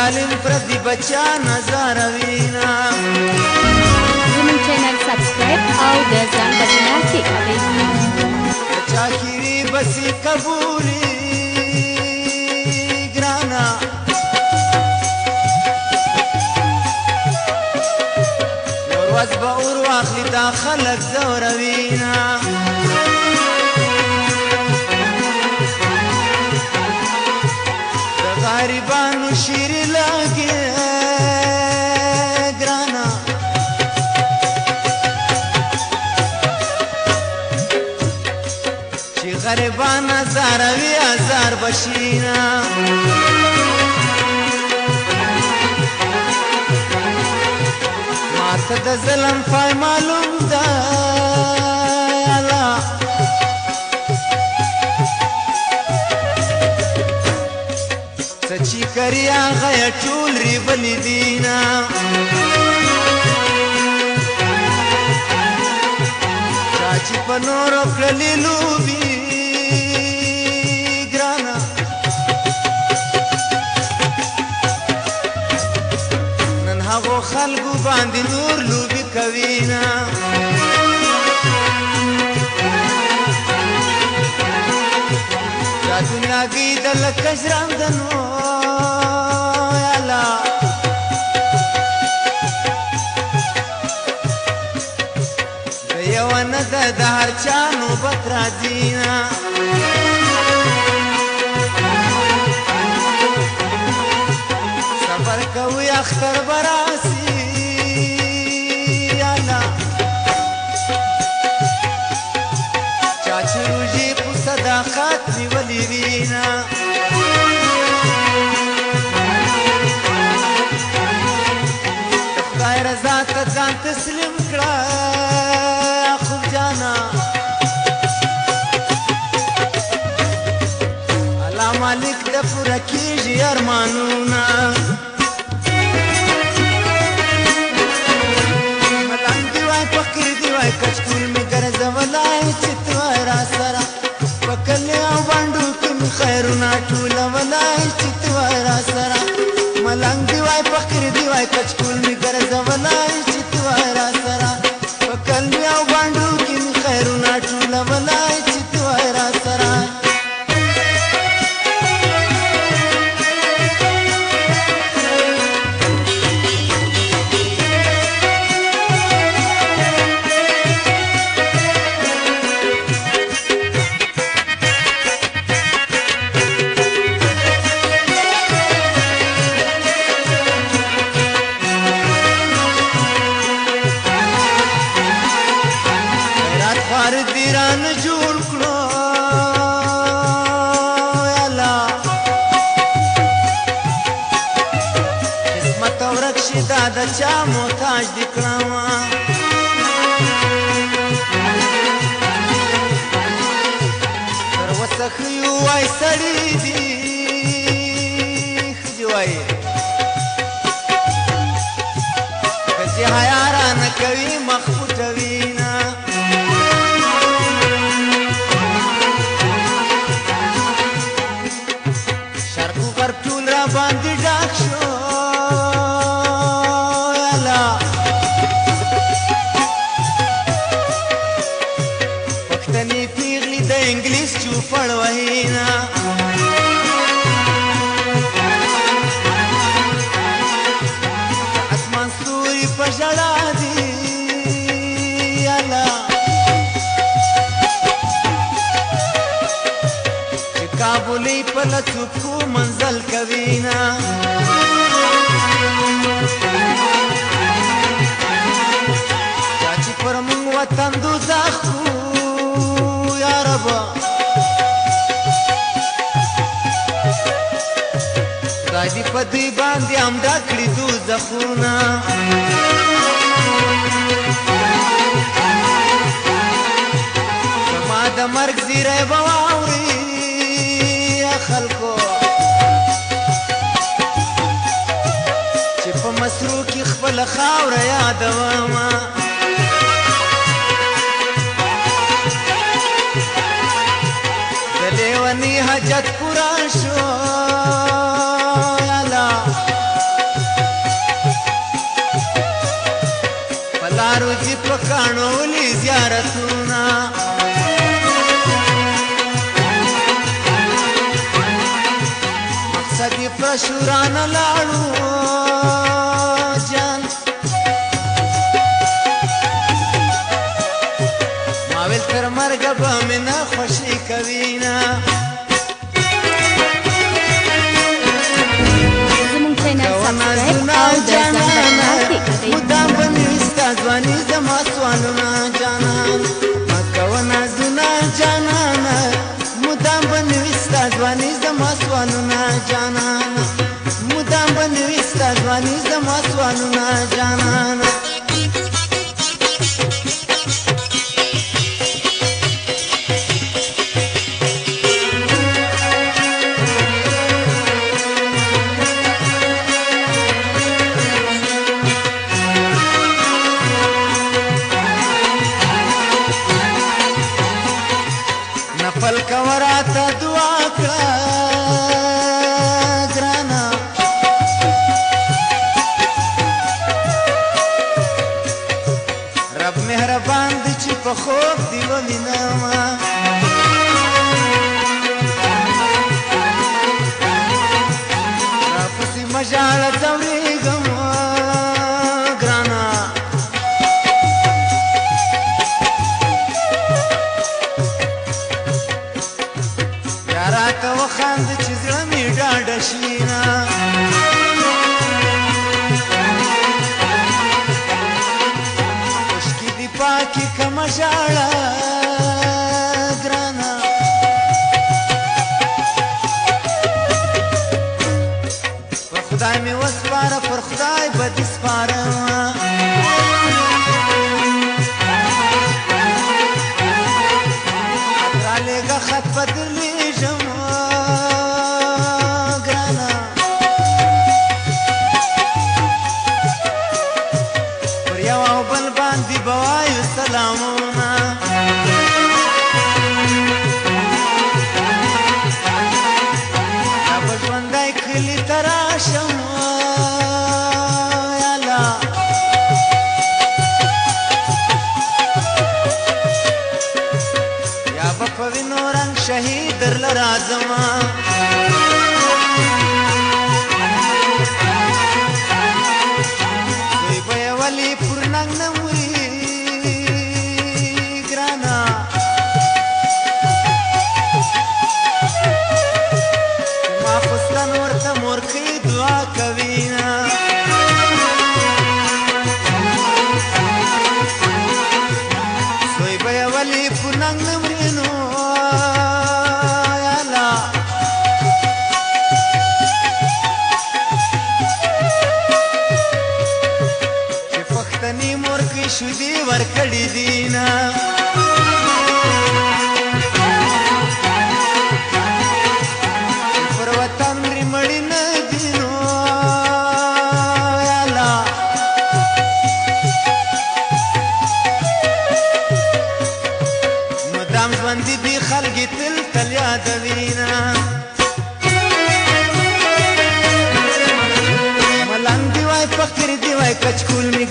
ظالم پردی بچا نظاروینا زموږ چینل سبسکرایب او د ځان بټنه کیکړئ چاکری بسی قبولی گرانا ورواز با اور واخلی دا خلق زوروینا دا غریبانو شیری لگی گرانا چی غریبان ازاروی ازار بشینا ماته د ظلم پای معلوم ده الله څه چې کړي هغه یې ټول ریبلي دینه چا چې په نورو کړلې لوبې ګرانه نن هغو خلکو باندې نور لوبې کوینه دا دنیاګۍ د لکه ژرندنو یالا د یوه نه ده د هر چا نوبت راځینه صبر کوئ اختر به راسي یالا چا چې روژې په صداقت نیولې وینه د خدای رضا ته ځان تسلیم کړه خوب جانا الله مالک د پوره کېږي ارمانونه ملنګ دی وای فقیر دی وای کچکول مې ګرځولی چې ته وای را سره په کلي او بانډو کې مې خیرونه ټولولی چې ته وای را سره ملنګ دی وای فقیر دی وای کچکول مې ګرځولی چې ته وای را سره په کلي او بانډو کې مې خیرونه ټولولی چې ته وای را سره دیران جوړ کړو یالا قسمت ورک شي دا د چا محتاج دي کړم تر اوسه ښیو وای سړي دي ښځې وایي که چې حیا رانه کوي مخ پټوي نه باندې ډاک شو یالا پښتني پیغلې د انګلیس چوپړ وهینا اسمان ستوري په ژړا دي یالا چې کابلي په لڅوکو منزل کوینا چا چې پر مونږ وطن دوزخ کړو یا رب خدای دې په دوی باندې همدا کړي دوزخونه زما د مرګ زیری به واوري خلکو چې په مسرو کې خپله خاوره یادومه د لیوني حاجت پوره شو یالا ورځي په کاڼو ولي زیارتونه مقصد یې په شورانه لاړو جان ما ویل تر مرګه به مې نه خوښي کوینه مدام بنوي ستا ځواني زما سوالونه جانان مکوه نازونه جانانه مدام بنوي ستا ځواني زما سوالونه جانان مدام بنوي ستا ځواني زما سوالونه جانان نفل کوراته دعا کړه ګرانا رب مهربان دی چې په خوب دی ووینم راپسې مژاړه ځورېږم ګرانا راته وخاندې چې زړه مې ډاډه شي نه خشکې دې پاکې کمه ژاړه ګرانه په خدای مې وسپاره پر خدای به دې سپارمه رالیږه خط به درلیږم ګرانه پر یو او بل باندې به وایو سلامونه دا به ژوندی کلي ته راشم یالا یا به په وینو رنګ شهید درله راځمه دوی به یې ولې پر ننګ نه مري ګرانه ما خو ستا نور ته مورکۍ دعا کوینه دوی به یې ولې پر ننګ نه مري نو یالا چې پښتني مورکۍ شودې ورکړې دي نه چې پر وطن مړې مړې نه دي نو یالا مدام ژوندي دي خلګې تل تل یادوینه ملنګ دی وای فقیر دی وای کچکول می